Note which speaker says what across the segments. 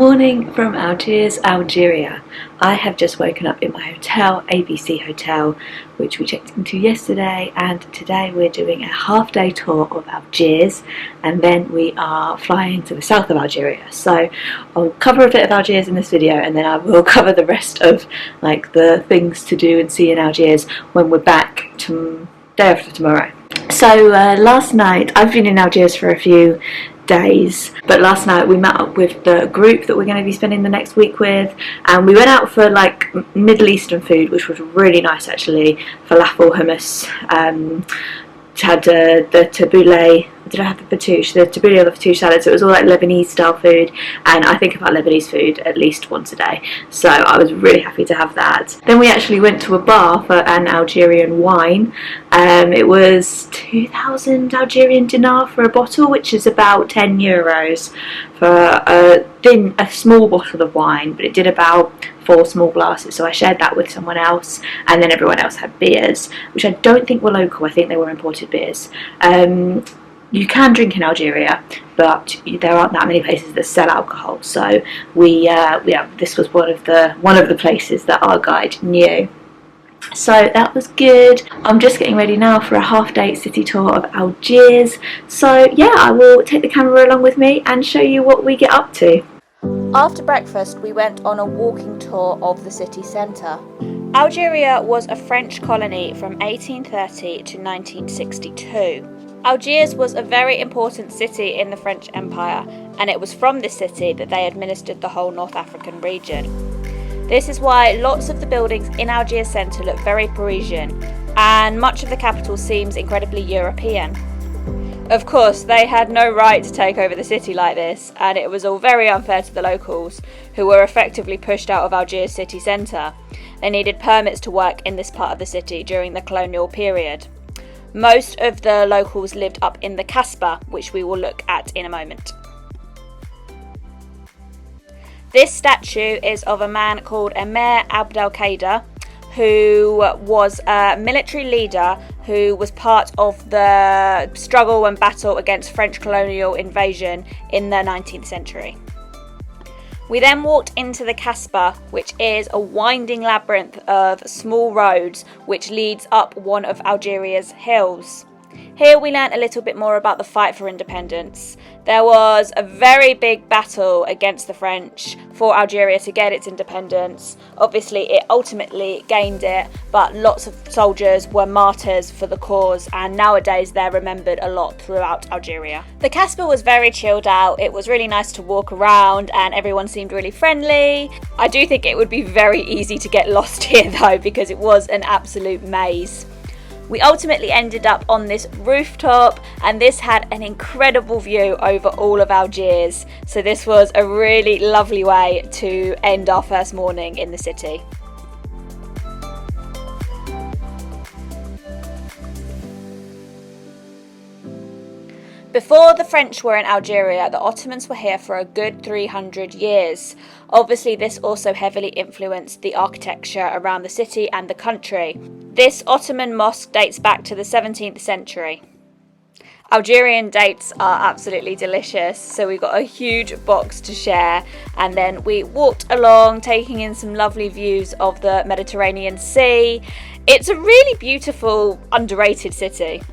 Speaker 1: Morning from Algiers, Algeria. I have just woken up in my hotel, ABC Hotel, which we checked into yesterday, and today we're doing a half-day tour of Algiers, and then we are flying to the south of Algeria. So I'll cover a bit of Algiers in this video, and then I will cover the rest of the things to do and see in Algiers when we're back day after tomorrow. So last night, I've been in Algiers for a few days, but last night we met up with the group that we're going to be spending the next week with, and we went out for Middle Eastern food, which was really nice actually. Falafel, hummus, had the tabbouleh. Did I have the fatouche? The tabbouleh or the fatouche salad. So it was all Lebanese style food, and I think about Lebanese food at least once a day, so I was really happy to have that. Then we actually went to a bar for an Algerian wine. It was 2,000 Algerian dinar for a bottle, which is about €10 for a small bottle of wine, but it did about 4 small glasses, so I shared that with someone else, and then everyone else had beers, which I don't think were local. I think they were imported beers. You can drink in Algeria, but there aren't that many places that sell alcohol, so this was one of the places that our guide knew. So that was good. I'm just getting ready now for a half-day city tour of Algiers, so yeah, I will take the camera along with me and show you what we get up to.
Speaker 2: After breakfast, we went on a walking tour of the city centre. Algeria was a French colony from 1830 to 1962. Algiers was a very important city in the French Empire, and it was from this city that they administered the whole North African region. This is why lots of the buildings in Algiers centre look very Parisian, and much of the capital seems incredibly European. Of course, they had no right to take over the city like this, and it was all very unfair to the locals, who were effectively pushed out of Algiers city centre. They needed permits to work in this part of the city during the colonial period. Most of the locals lived up in the Kasbah, which we will look at in a moment. This statue is of a man called Emir Abdelkader, who was a military leader who was part of the struggle and battle against French colonial invasion in the 19th century. We then walked into the Kasbah, which is a winding labyrinth of small roads which leads up one of Algeria's hills. Here we learnt a little bit more about the fight for independence. There was a very big battle against the French for Algeria to get its independence. Obviously it ultimately gained it, but lots of soldiers were martyrs for the cause, and nowadays they're remembered a lot throughout Algeria. The Kasbah was very chilled out. It was really nice to walk around and everyone seemed really friendly. I do think it would be very easy to get lost here though, because it was an absolute maze. We ultimately ended up on this rooftop, and this had an incredible view over all of Algiers, so this was a really lovely way to end our first morning in the city. Before the French were in Algeria, the Ottomans were here for a good 300 years. Obviously, this also heavily influenced the architecture around the city and the country. This Ottoman mosque dates back to the 17th century. Algerian dates are absolutely delicious, so we got a huge box to share, and then we walked along taking in some lovely views of the Mediterranean Sea. It's a really beautiful, underrated city.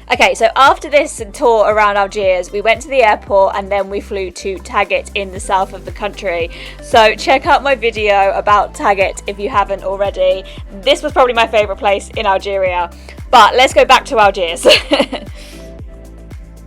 Speaker 2: Okay, so after this tour around Algiers, we went to the airport and then we flew to Taguet in the south of the country. So check out my video about Taguet if you haven't already. This was probably my favourite place in Algeria. But let's go back to Algiers.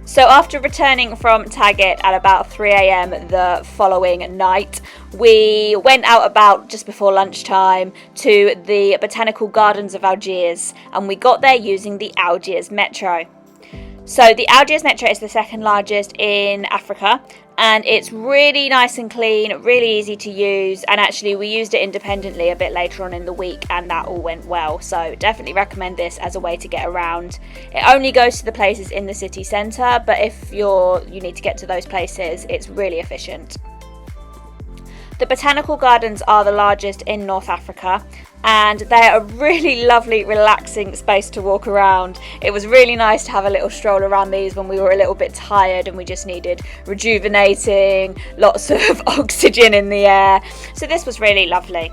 Speaker 2: So after returning from Taguet at about 3 AM the following night, we went out about just before lunchtime to the Botanical Gardens of Algiers, and we got there using the Algiers Metro. So the Algiers Metro is the second largest in Africa, and it's really nice and clean, really easy to use, and actually we used it independently a bit later on in the week and that all went well, so definitely recommend this as a way to get around. It only goes to the places in the city centre, but if you need to get to those places, it's really efficient. The Botanical Gardens are the largest in North Africa, and they're a really lovely, relaxing space to walk around. It was really nice to have a little stroll around these when we were a little bit tired and we just needed rejuvenating, lots of oxygen in the air. So this was really lovely.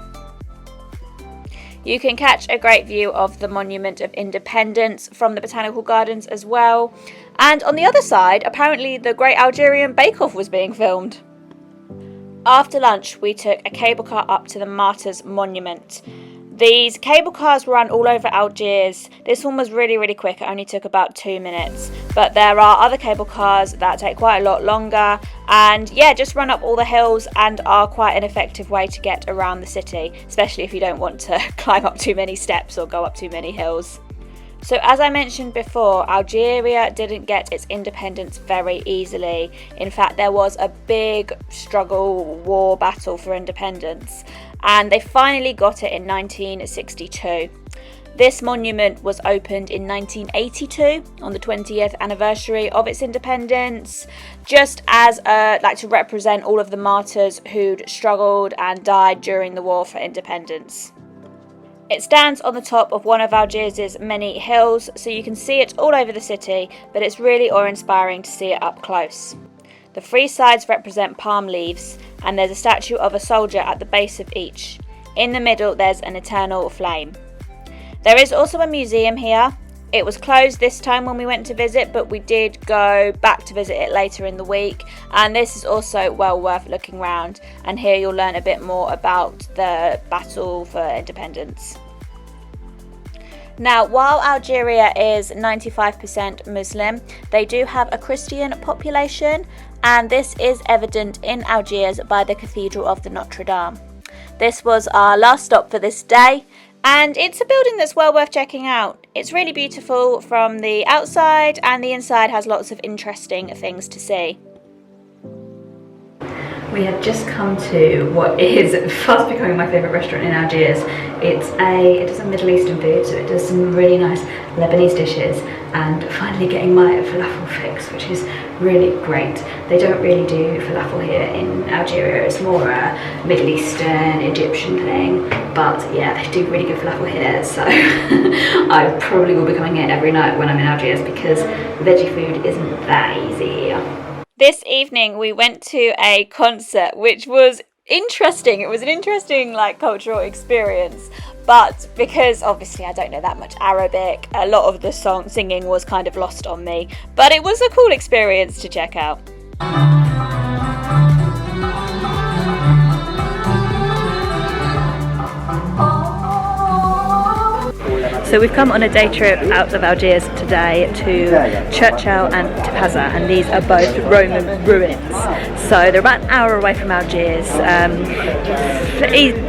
Speaker 2: You can catch a great view of the Monument of Independence from the Botanical Gardens as well. And on the other side, apparently the Great Algerian Bake Off was being filmed. After lunch, we took a cable car up to the Martyrs Monument. These cable cars run all over Algiers. This one was really quick, it only took about 2 minutes. But there are other cable cars that take quite a lot longer and yeah, just run up all the hills and are quite an effective way to get around the city, especially if you don't want to climb up too many steps or go up too many hills. So as I mentioned before, Algeria didn't get its independence very easily. In fact, there was a big struggle, war, battle for independence, and they finally got it in 1962. This monument was opened in 1982 on the 20th anniversary of its independence, just as to represent all of the martyrs who'd struggled and died during the war for independence. It stands on the top of one of Algiers' many hills, so you can see it all over the city, but it's really awe-inspiring to see it up close. The three sides represent palm leaves, and there's a statue of a soldier at the base of each. In the middle, there's an eternal flame. There is also a museum here. It was closed this time when we went to visit, but we did go back to visit it later in the week, and this is also well worth looking around, and here you'll learn a bit more about the battle for independence. Now, while Algeria is 95% Muslim, they do have a Christian population, and this is evident in Algiers by the Cathedral of the Notre Dame. This was our last stop for this day, and it's a building that's well worth checking out. It's really beautiful from the outside, and the inside has lots of interesting things to see.
Speaker 1: We have just come to what is fast becoming my favourite restaurant in Algiers. It does a Middle Eastern food, so it does some really nice Lebanese dishes, and finally getting my falafel fix, which is really great. They don't really do falafel here in Algeria, it's more a Middle Eastern, Egyptian thing, but yeah, they do really good falafel here, so I probably will be coming here every night when I'm in Algiers because veggie food isn't that easy here.
Speaker 2: This evening we went to a concert, which was interesting. It was an interesting cultural experience, but because obviously I don't know that much Arabic, a lot of the singing was kind of lost on me, but it was a cool experience to check out.
Speaker 1: So we've come on a day trip out of Algiers today to Cherchell and Tipaza, and these are both Roman ruins. So they're about an hour away from Algiers.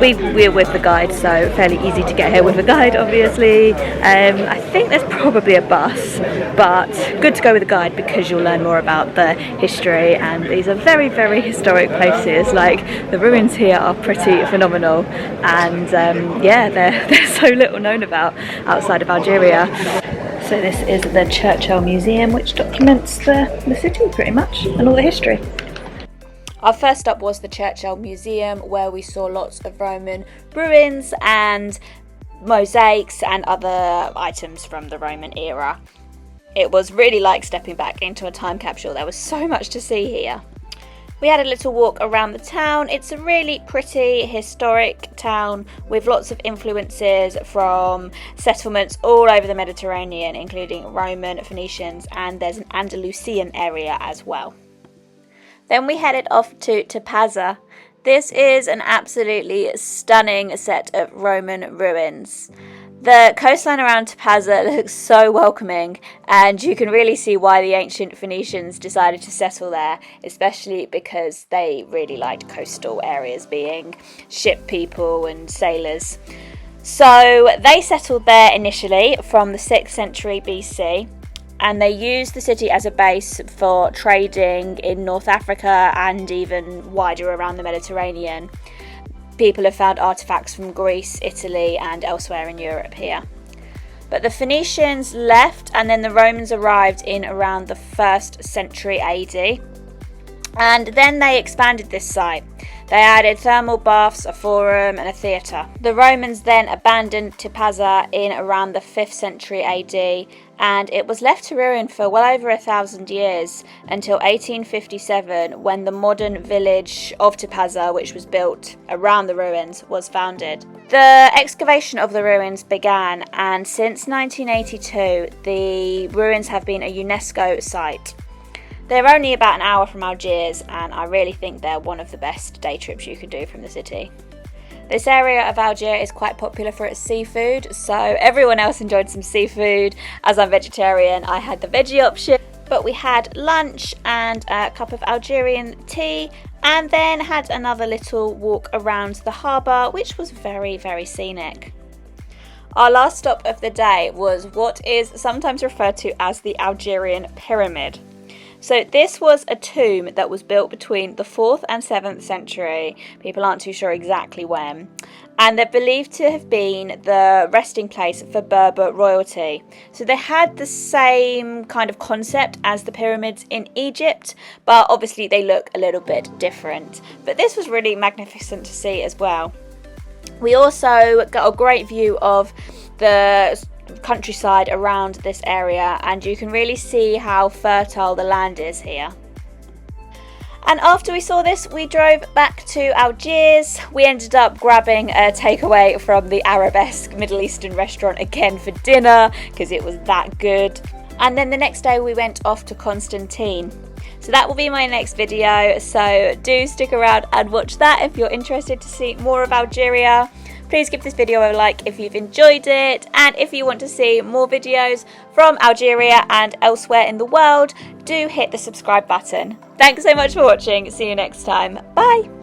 Speaker 1: We're with the guide, so fairly easy to get here with a guide, obviously. I think there's probably a bus, but good to go with a guide because you'll learn more about the history, and these are very historic places. The ruins here are pretty phenomenal, and yeah, they're so little known about outside of Algeria. So this is the Churchill Museum, which documents the city pretty much and all the history.
Speaker 2: Our first stop was the Churchill Museum, where we saw lots of Roman ruins and mosaics and other items from the Roman era. It was really like stepping back into a time capsule. There was so much to see here. We had a little walk around the town. It's a really pretty historic town with lots of influences from settlements all over the Mediterranean, including Roman, Phoenicians, and there's an Andalusian area as well. Then we headed off to Tipaza. This is an absolutely stunning set of Roman ruins. The coastline around Taza looks so welcoming, and you can really see why the ancient Phoenicians decided to settle there, especially because they really liked coastal areas, being ship people and sailors. So they settled there initially from the 6th century BC, and they used the city as a base for trading in North Africa and even wider around the Mediterranean. People have found artifacts from Greece, Italy, and elsewhere in Europe here. But the Phoenicians left, and then the Romans arrived in around the 1st century AD. And then they expanded this site. They added thermal baths, a forum and a theatre. The Romans then abandoned Tipaza in around the 5th century AD, and it was left to ruin for well over 1,000 years until 1857, when the modern village of Tipaza, which was built around the ruins, was founded. The excavation of the ruins began, and since 1982 the ruins have been a UNESCO site. They're only about an hour from Algiers, and I really think they're one of the best day trips you can do from the city. This area of Algiers is quite popular for its seafood, so everyone else enjoyed some seafood. As I'm vegetarian, I had the veggie option, but we had lunch and a cup of Algerian tea, and then had another little walk around the harbour, which was very, very scenic. Our last stop of the day was what is sometimes referred to as the Algerian Pyramid. So this was a tomb that was built between the 4th and 7th century. People aren't too sure exactly when. And they're believed to have been the resting place for Berber royalty. So they had the same kind of concept as the pyramids in Egypt, but obviously they look a little bit different. But this was really magnificent to see as well. We also got a great view of the countryside around this area, and you can really see how fertile the land is here. And after we saw this, we drove back to Algiers. We ended up grabbing a takeaway from the Arabesque Middle Eastern restaurant again for dinner because it was that good. And then the next day we went off to Constantine. So that will be my next video, so do stick around and watch that if you're interested to see more of Algeria. Please give this video a like if you've enjoyed it, and if you want to see more videos from Algeria and elsewhere in the world, do hit the subscribe button. Thanks so much for watching. See you next time. Bye!